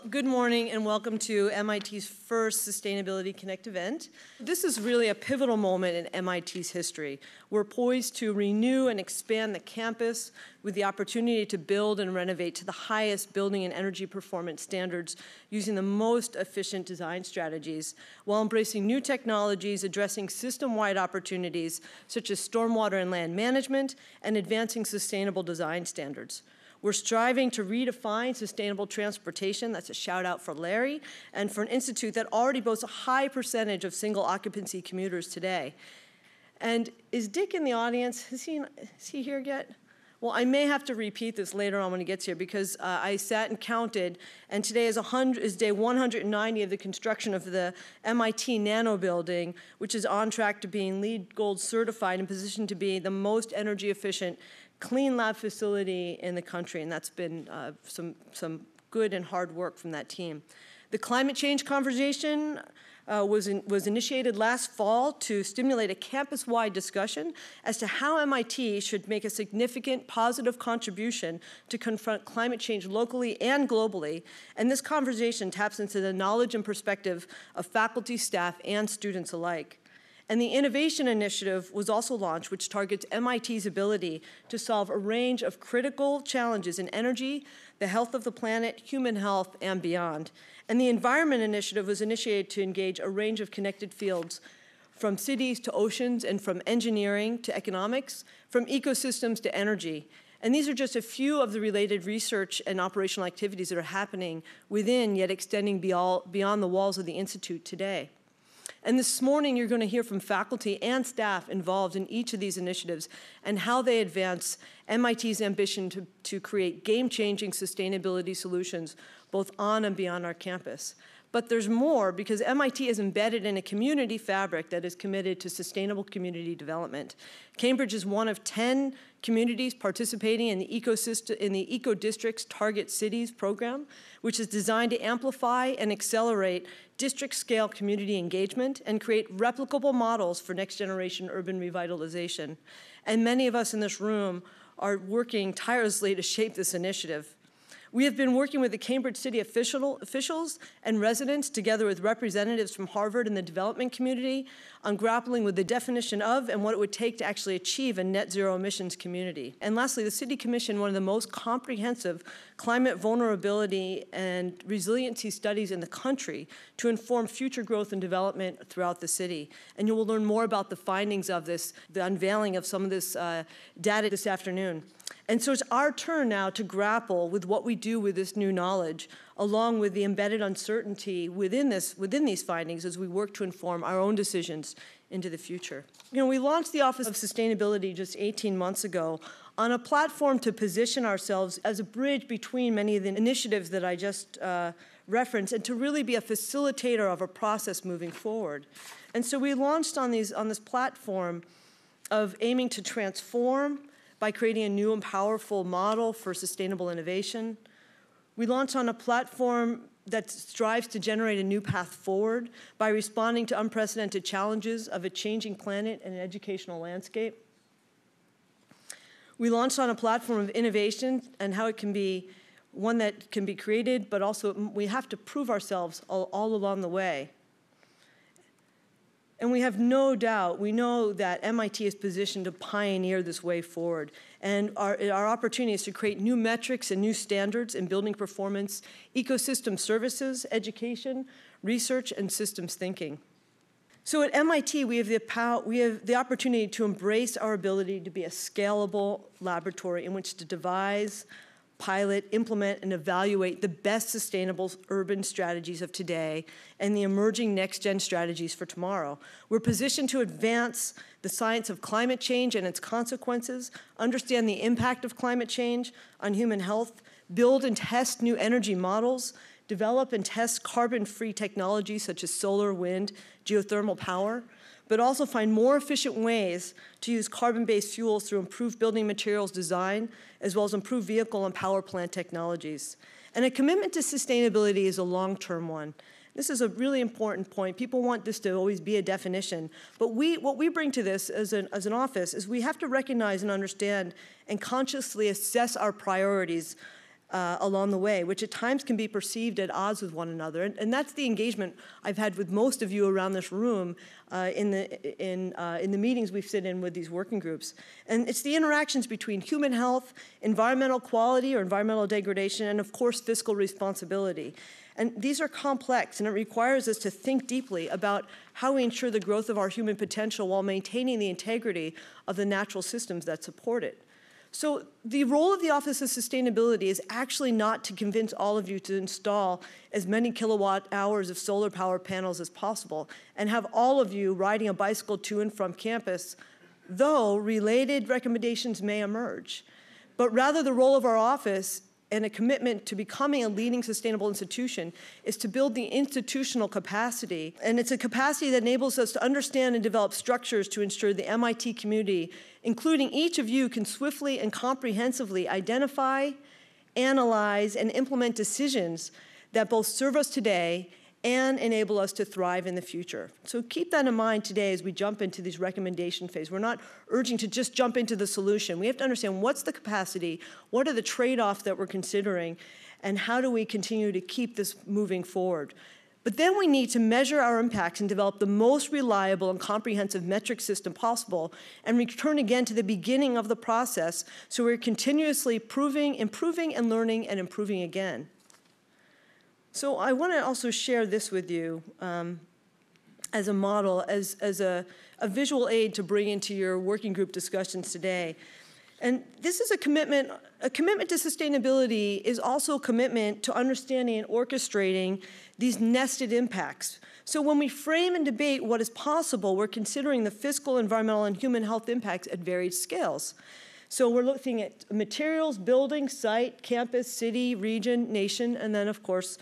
Good morning and welcome to MIT's first Sustainability Connect event. This is really a pivotal moment in MIT's history. We're poised to renew and expand the campus with the opportunity to build and renovate to the highest building and energy performance standards using the most efficient design strategies while embracing new technologies addressing system-wide opportunities such as stormwater and land management and advancing sustainable design standards. We're striving to redefine sustainable transportation, that's a shout out for Larry, and for an institute that already boasts a high percentage of single occupancy commuters today. And is Dick in the audience? Is he here yet? Well, I may have to repeat this later on when he gets here because I sat and counted, and today is day 190 of the construction of the MIT Nano Building, which is on track to being LEED Gold certified and positioned to be the most energy efficient clean lab facility in the country, and that's been some good and hard work from that team. The climate change conversation was initiated last fall to stimulate a campus-wide discussion as to how MIT should make a significant positive contribution to confront climate change locally and globally, and this conversation taps into the knowledge and perspective of faculty, staff, and students alike. And the Innovation Initiative was also launched, which targets MIT's ability to solve a range of critical challenges in energy, the health of the planet, human health, and beyond. And the Environment Initiative was initiated to engage a range of connected fields, from cities to oceans, and from engineering to economics, from ecosystems to energy. And these are just a few of the related research and operational activities that are happening within, yet extending beyond the walls of the Institute today. And this morning, you're going to hear from faculty and staff involved in each of these initiatives and how they advance MIT's ambition to create game-changing sustainability solutions both on and beyond our campus. But there's more, because MIT is embedded in a community fabric that is committed to sustainable community development. Cambridge is one of 10 communities participating in the Eco District's Target Cities program, which is designed to amplify and accelerate district-scale community engagement and create replicable models for next-generation urban revitalization. And many of us in this room are working tirelessly to shape this initiative. We have been working with the Cambridge City officials and residents, together with representatives from Harvard and the development community, on grappling with the definition of and what it would take to actually achieve a net zero emissions community. And lastly, the City commissioned one of the most comprehensive climate vulnerability and resiliency studies in the country to inform future growth and development throughout the city. And you will learn more about the findings of this, the unveiling of some of this data this afternoon. And so it's our turn now to grapple with what we do with this new knowledge, along with the embedded uncertainty within these findings as we work to inform our own decisions into the future. You know, we launched the Office of Sustainability just 18 months ago on a platform to position ourselves as a bridge between many of the initiatives that I just referenced and to really be a facilitator of a process moving forward. And so we launched on this platform of aiming to transform by creating a new and powerful model for sustainable innovation. We launched on a platform that strives to generate a new path forward by responding to unprecedented challenges of a changing planet and an educational landscape. We launched on a platform of innovation and how it can be one that can be created, but also we have to prove ourselves all along the way. And we have no doubt, we know that MIT is positioned to pioneer this way forward. And our opportunity is to create new metrics and new standards in building performance, ecosystem services, education, research, and systems thinking. So at MIT, we have the opportunity to embrace our ability to be a scalable laboratory in which to devise, pilot, implement, and evaluate the best sustainable urban strategies of today and the emerging next-gen strategies for tomorrow. We're positioned to advance the science of climate change and its consequences, understand the impact of climate change on human health, build and test new energy models, develop and test carbon-free technologies such as solar, wind, geothermal power, but also find more efficient ways to use carbon-based fuels through improved building materials design, as well as improved vehicle and power plant technologies. And a commitment to sustainability is a long-term one. This is a really important point. People want this to always be a definition. But what we bring to this as an office is we have to recognize and understand and consciously assess our priorities along the way, which at times can be perceived at odds with one another. And that's the engagement I've had with most of you around this room in the meetings we've sit in with these working groups. And it's the interactions between human health, environmental quality or environmental degradation, and of course, fiscal responsibility. And these are complex, and it requires us to think deeply about how we ensure the growth of our human potential while maintaining the integrity of the natural systems that support it. So the role of the Office of Sustainability is actually not to convince all of you to install as many kilowatt hours of solar power panels as possible and have all of you riding a bicycle to and from campus, though related recommendations may emerge. But rather the role of our office and a commitment to becoming a leading sustainable institution is to build the institutional capacity. And it's a capacity that enables us to understand and develop structures to ensure the MIT community, including each of you, can swiftly and comprehensively identify, analyze, and implement decisions that both serve us today and enable us to thrive in the future. So keep that in mind today as we jump into these recommendation phase. We're not urging to just jump into the solution. We have to understand what's the capacity, what are the trade-offs that we're considering, and how do we continue to keep this moving forward. But then we need to measure our impacts and develop the most reliable and comprehensive metric system possible and return again to the beginning of the process so we're continuously improving, and learning, and improving again. So I want to also share this with you as a model, as a visual aid to bring into your working group discussions today. And this is a commitment to sustainability is also a commitment to understanding and orchestrating these nested impacts. So when we frame and debate what is possible, we're considering the fiscal, environmental, and human health impacts at varied scales. So we're looking at materials, building, site, campus, city, region, nation, and then, of course,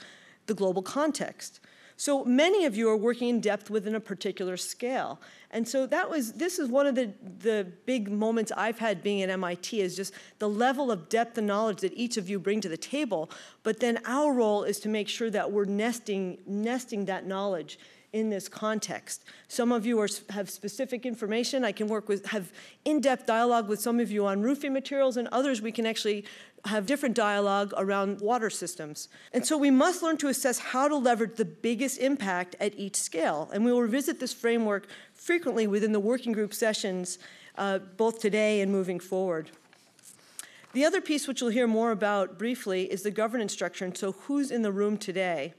the global context. So many of you are working in depth within a particular scale. And so this is one of the big moments I've had being at MIT is just the level of depth and knowledge that each of you bring to the table. But then our role is to make sure that we're nesting that knowledge in this context. Some of you have specific information. I can have in-depth dialogue with some of you on roofing materials, and others we can actually have different dialogue around water systems. And so we must learn to assess how to leverage the biggest impact at each scale. And we will revisit this framework frequently within the working group sessions, both today and moving forward. The other piece which you'll hear more about briefly is the governance structure, and so who's in the room today?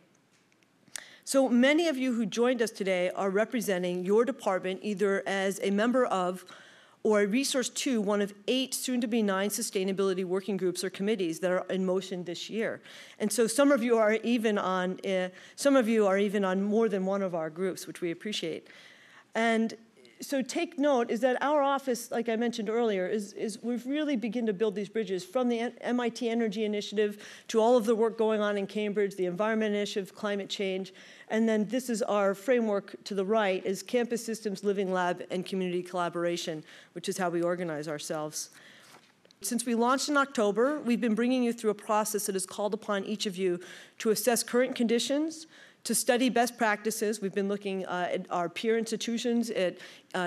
So many of you who joined us today are representing your department either as a member of or a resource to one of 8, soon-to-be 9, sustainability working groups or committees that are in motion this year. And so some of you are even on more than one of our groups, which we appreciate. And so take note is that our office, like I mentioned earlier, is we've really begun to build these bridges from the MIT Energy Initiative to all of the work going on in Cambridge, the Environment Initiative, climate change, and then this is our framework to the right is Campus Systems, Living Lab, and Community Collaboration, which is how we organize ourselves. Since we launched in October, we've been bringing you through a process that has called upon each of you to assess current conditions, to study best practices. We've been looking at our peer institutions, at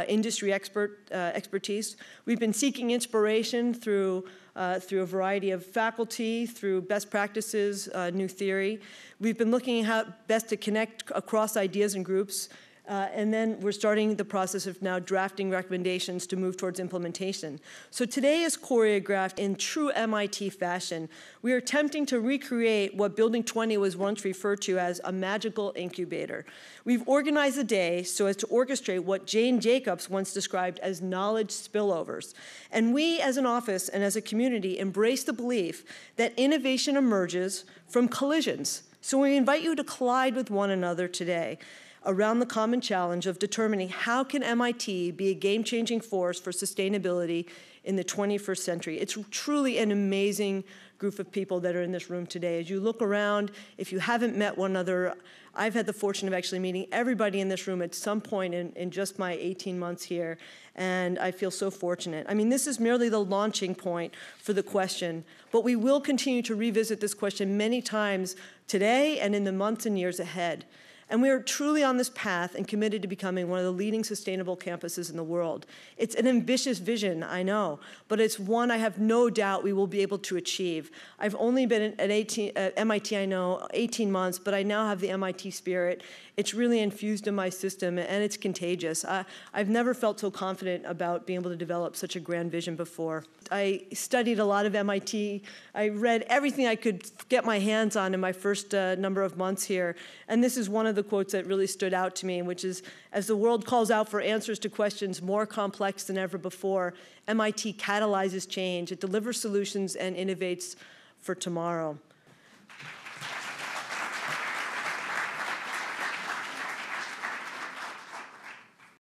industry expertise. We've been seeking inspiration through a variety of faculty, through best practices, new theory. We've been looking at how best to connect across ideas and groups. And then we're starting the process of now drafting recommendations to move towards implementation. So today is choreographed in true MIT fashion. We are attempting to recreate what Building 20 was once referred to as a magical incubator. We've organized the day so as to orchestrate what Jane Jacobs once described as knowledge spillovers. And we as an office and as a community embrace the belief that innovation emerges from collisions. So we invite you to collide with one another today around the common challenge of determining how can MIT be a game-changing force for sustainability in the 21st century. It's truly an amazing group of people that are in this room today. As you look around, if you haven't met one another, I've had the fortune of actually meeting everybody in this room at some point in just my 18 months here, and I feel so fortunate. I mean, this is merely the launching point for the question, but we will continue to revisit this question many times today and in the months and years ahead. And we are truly on this path and committed to becoming one of the leading sustainable campuses in the world. It's an ambitious vision, I know, but it's one I have no doubt we will be able to achieve. I've only been at MIT, I know, 18 months, but I now have the MIT spirit. It's really infused in my system, and it's contagious. I've never felt so confident about being able to develop such a grand vision before. I studied a lot of MIT. I read everything I could get my hands on in my first number of months here, and this is one of the quotes that really stood out to me, which is, as the world calls out for answers to questions more complex than ever before, MIT catalyzes change. It delivers solutions and innovates for tomorrow.